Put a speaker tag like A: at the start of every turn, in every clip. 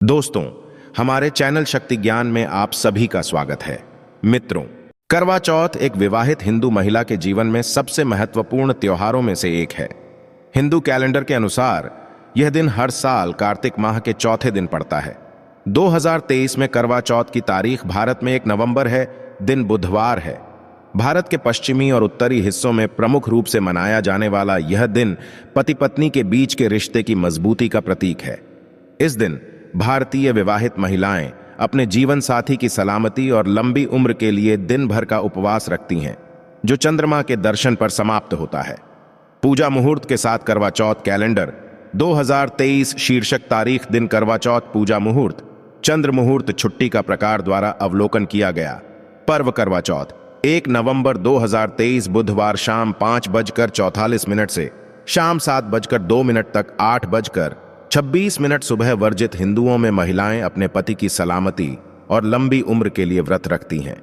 A: दोस्तों, हमारे चैनल शक्ति ज्ञान में आप सभी का स्वागत है। मित्रों, करवा चौथ एक विवाहित हिंदू महिला के जीवन में सबसे महत्वपूर्ण त्योहारों में से एक है। हिंदू कैलेंडर के अनुसार यह दिन हर साल कार्तिक माह के चौथे दिन पड़ता है। 2023 में करवा चौथ की तारीख भारत में 1 नवंबर है, दिन बुधवार है। भारत के पश्चिमी और उत्तरी हिस्सों में प्रमुख रूप से मनाया जाने वाला यह दिन पति पत्नी के बीच के रिश्ते की मजबूती का प्रतीक है। इस दिन भारतीय विवाहित महिलाएं अपने जीवन साथी की सलामती और लंबी उम्र के लिए दिन भर का उपवास रखती हैं, जो चंद्रमा के दर्शन पर समाप्त होता है। पूजा मुहूर्त के साथ करवा चौथ कैलेंडर 2023 शीर्षक तारीख दिन करवा चौथ पूजा मुहूर्त चंद्र मुहूर्त छुट्टी का प्रकार द्वारा अवलोकन किया गया। पर्व करवा चौथ 1 नवंबर 2023 बुधवार शाम 5:44 से शाम 7:02 तक 8:26 सुबह वर्जित हिंदुओं में महिलाएं अपने पति की सलामती और लंबी उम्र के लिए व्रत रखती हैं।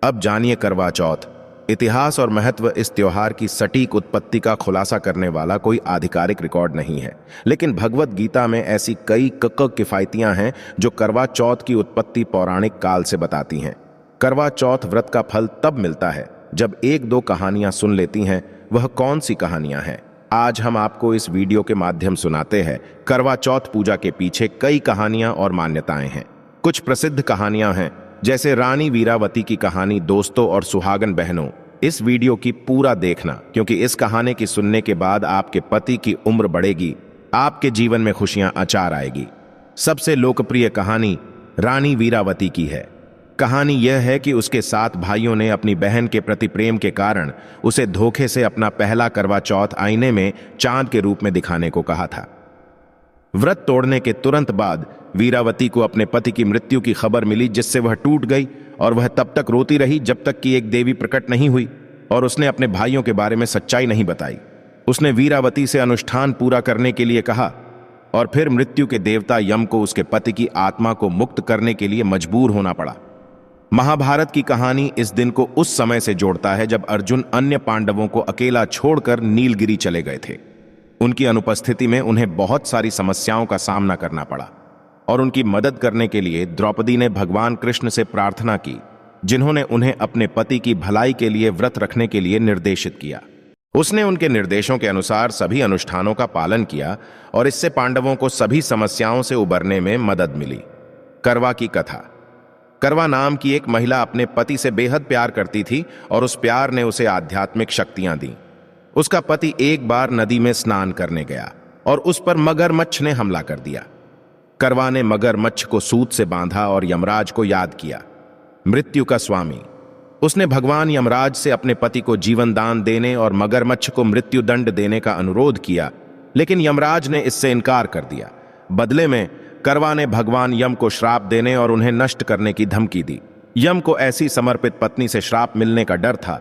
A: अब जानिए करवा चौथ। इतिहास और महत्व। इस त्योहार की सटीक उत्पत्ति का खुलासा करने वाला कोई आधिकारिक रिकॉर्ड नहीं है, लेकिन भगवत गीता में ऐसी कई किफायतियां हैं जो करवा चौथ की उत्पत्ति पौराणिक काल से बताती हैं। करवा चौथ व्रत का फल तब मिलता है जब 1-2 कहानियां सुन लेती हैं। वह कौन सी कहानियां हैं, आज हम आपको इस वीडियो के माध्यम सुनाते हैं। करवा चौथ पूजा के पीछे कई कहानियां और मान्यताएं हैं। कुछ प्रसिद्ध कहानियां हैं, जैसे रानी वीरावती की कहानी। दोस्तों और सुहागन बहनों, इस वीडियो की पूरा देखना, क्योंकि इस कहानी की सुनने के बाद आपके पति की उम्र बढ़ेगी, आपके जीवन में खुशियां अचार आएगी। सबसे लोकप्रिय कहानी रानी वीरावती की है। कहानी यह है कि उसके 7 भाइयों ने अपनी बहन के प्रति प्रेम के कारण उसे धोखे से अपना पहला करवा चौथ आईने में चांद के रूप में दिखाने को कहा था। व्रत तोड़ने के तुरंत बाद वीरावती को अपने पति की मृत्यु की खबर मिली, जिससे वह टूट गई और वह तब तक रोती रही जब तक कि एक देवी प्रकट नहीं हुई और उसने अपने भाइयों के बारे में सच्चाई नहीं बताई। उसने वीरावती से अनुष्ठान पूरा करने के लिए कहा और फिर मृत्यु के देवता यम को उसके पति की आत्मा को मुक्त करने के लिए मजबूर होना पड़ा। महाभारत की कहानी इस दिन को उस समय से जोड़ता है जब अर्जुन अन्य पांडवों को अकेला छोड़कर नीलगिरी चले गए थे। उनकी अनुपस्थिति में उन्हें बहुत सारी समस्याओं का सामना करना पड़ा और उनकी मदद करने के लिए द्रौपदी ने भगवान कृष्ण से प्रार्थना की, जिन्होंने उन्हें अपने पति की भलाई के लिए व्रत रखने के लिए निर्देशित किया। उसने उनके निर्देशों के अनुसार सभी अनुष्ठानों का पालन किया और इससे पांडवों को सभी समस्याओं से उबरने में मदद मिली। करवा की कथा। करवा नाम की एक महिला अपने पति से बेहद प्यार करती थी और उस प्यार ने उसे आध्यात्मिक शक्तियां दी। उसका पति एक बार नदी में स्नान करने गया और उस पर मगरमच्छ ने हमला कर दिया। करवा ने मगरमच्छ को सूत से बांधा और यमराज को याद किया, मृत्यु का स्वामी। उसने भगवान यमराज से अपने पति को जीवन दान देने और मगरमच्छ को मृत्यु दंड देने का अनुरोध किया, लेकिन यमराज ने इससे इनकार कर दिया। बदले में करवा ने भगवान यम को श्राप देने और उन्हें नष्ट करने की धमकी दी। यम को ऐसी समर्पित पत्नी से श्राप मिलने का डर था,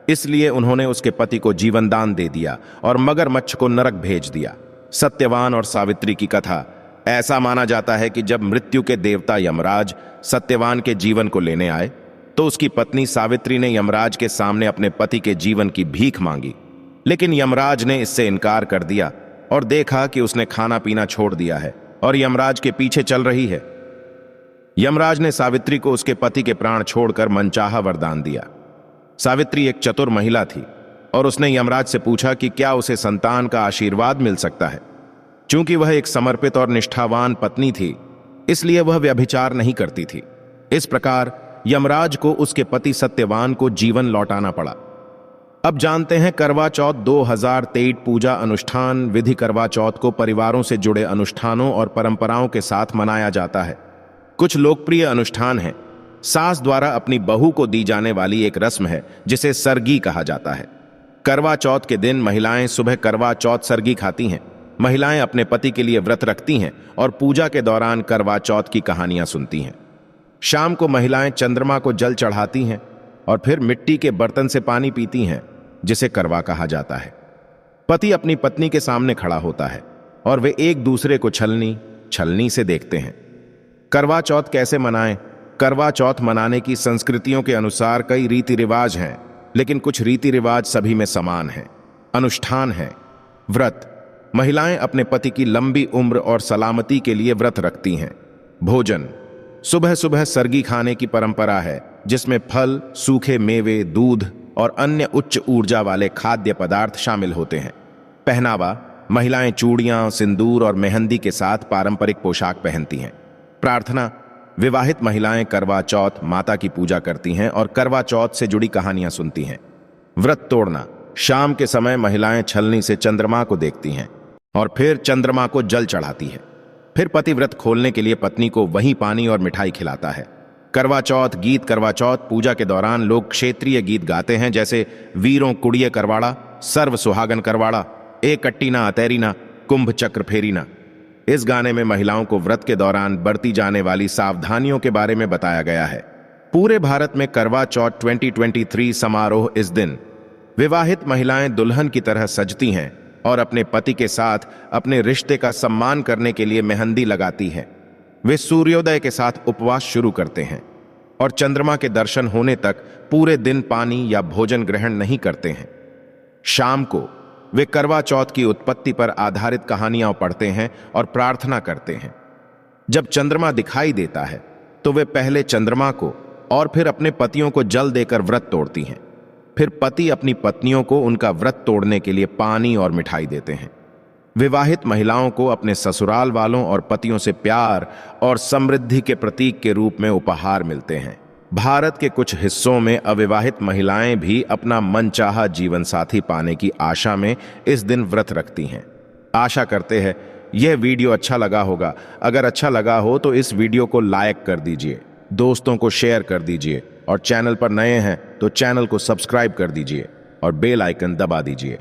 A: इसलिए उन्होंने उसके पति को जीवन दान दे दिया और मगरमच्छ को नरक भेज दिया। सत्यवान और सावित्री की कथा। ऐसा माना जाता है कि जब मृत्यु के देवता यमराज सत्यवान के जीवन को लेने आए, तो उसकी पत्नी सावित्री ने यमराज के सामने अपने पति के जीवन की भीख मांगी, लेकिन यमराज ने इससे इनकार कर दिया और देखा कि उसने खाना पीना छोड़ दिया है और यमराज के पीछे चल रही है। यमराज ने सावित्री को उसके पति के प्राण छोड़कर मनचाहा वरदान दिया। सावित्री एक चतुर महिला थी और उसने यमराज से पूछा कि क्या उसे संतान का आशीर्वाद मिल सकता है। चूंकि वह एक समर्पित और निष्ठावान पत्नी थी, इसलिए वह व्यभिचार नहीं करती थी। इस प्रकार यमराज को उसके पति सत्यवान को जीवन लौटाना पड़ा। अब जानते हैं करवा चौथ 2023 पूजा अनुष्ठान विधि। करवा चौथ को परिवारों से जुड़े अनुष्ठानों और परंपराओं के साथ मनाया जाता है। कुछ लोकप्रिय अनुष्ठान हैं। सास द्वारा अपनी बहू को दी जाने वाली एक रस्म है जिसे सरगी कहा जाता है। करवा चौथ के दिन महिलाएं सुबह करवा चौथ सरगी खाती हैं। महिलाएं अपने पति के लिए व्रत रखती हैं और पूजा के दौरान करवा चौथ की कहानियां सुनती हैं। शाम को महिलाएं चंद्रमा को जल चढ़ाती हैं और फिर मिट्टी के बर्तन से पानी पीती हैं, जिसे करवा कहा जाता है। पति अपनी पत्नी के सामने खड़ा होता है और वे एक दूसरे को छलनी से देखते हैं। करवा चौथ कैसे मनाएं? करवा चौथ मनाने की संस्कृतियों के अनुसार कई रीति रिवाज हैं, लेकिन कुछ रीति रिवाज सभी में समान हैं। अनुष्ठान है व्रत। महिलाएं अपने पति की लंबी उम्र और सलामती के लिए व्रत रखती हैं। भोजन। सुबह सुबह सरगी खाने की परंपरा है, जिसमें फल, सूखे मेवे, दूध और अन्य उच्च ऊर्जा वाले खाद्य पदार्थ शामिल होते हैं। पहनावा। महिलाएं चूड़ियां, सिंदूर और मेहंदी के साथ पारंपरिक पोशाक पहनती हैं। प्रार्थना। विवाहित महिलाएं करवा चौथ माता की पूजा करती हैं और करवा चौथ से जुड़ी कहानियां सुनती हैं। व्रत तोड़ना। शाम के समय महिलाएं छलनी से चंद्रमा को देखती हैं और फिर चंद्रमा को जल चढ़ाती है। फिर पति व्रत खोलने के लिए पत्नी को वही पानी और मिठाई खिलाता है। करवा चौथ गीत। करवा चौथ पूजा के दौरान लोग क्षेत्रीय गीत गाते हैं, जैसे वीरों कुड़िए करवाड़ा, सर्व सुहागन करवाड़ा, ए कट्टीना अतैरीना, कुंभ चक्र फेरीना। इस गाने में महिलाओं को व्रत के दौरान बरती जाने वाली सावधानियों के बारे में बताया गया है। पूरे भारत में करवा चौथ 2023 समारोह इस दिन विवाहित महिलाएं दुल्हन की तरह सजती हैं और अपने पति के साथ अपने रिश्ते का सम्मान करने के लिए मेहंदी लगाती हैं। वे सूर्योदय के साथ उपवास शुरू करते हैं और चंद्रमा के दर्शन होने तक पूरे दिन पानी या भोजन ग्रहण नहीं करते हैं। शाम को वे करवा चौथ की उत्पत्ति पर आधारित कहानियां पढ़ते हैं और प्रार्थना करते हैं। जब चंद्रमा दिखाई देता है तो वे पहले चंद्रमा को और फिर अपने पतियों को जल देकर व्रत तोड़ती हैं। फिर पति अपनी पत्नियों को उनका व्रत तोड़ने के लिए पानी और मिठाई देते हैं। विवाहित महिलाओं को अपने ससुराल वालों और पतियों से प्यार और समृद्धि के प्रतीक के रूप में उपहार मिलते हैं। भारत के कुछ हिस्सों में अविवाहित महिलाएं भी अपना मनचाहा जीवन साथी पाने की आशा में इस दिन व्रत रखती हैं। आशा करते हैं यह वीडियो अच्छा लगा होगा। अगर अच्छा लगा हो तो इस वीडियो को लाइक कर दीजिए, दोस्तों को शेयर कर दीजिए और चैनल पर नए हैं तो चैनल को सब्सक्राइब कर दीजिए और बेल आइकन दबा दीजिए।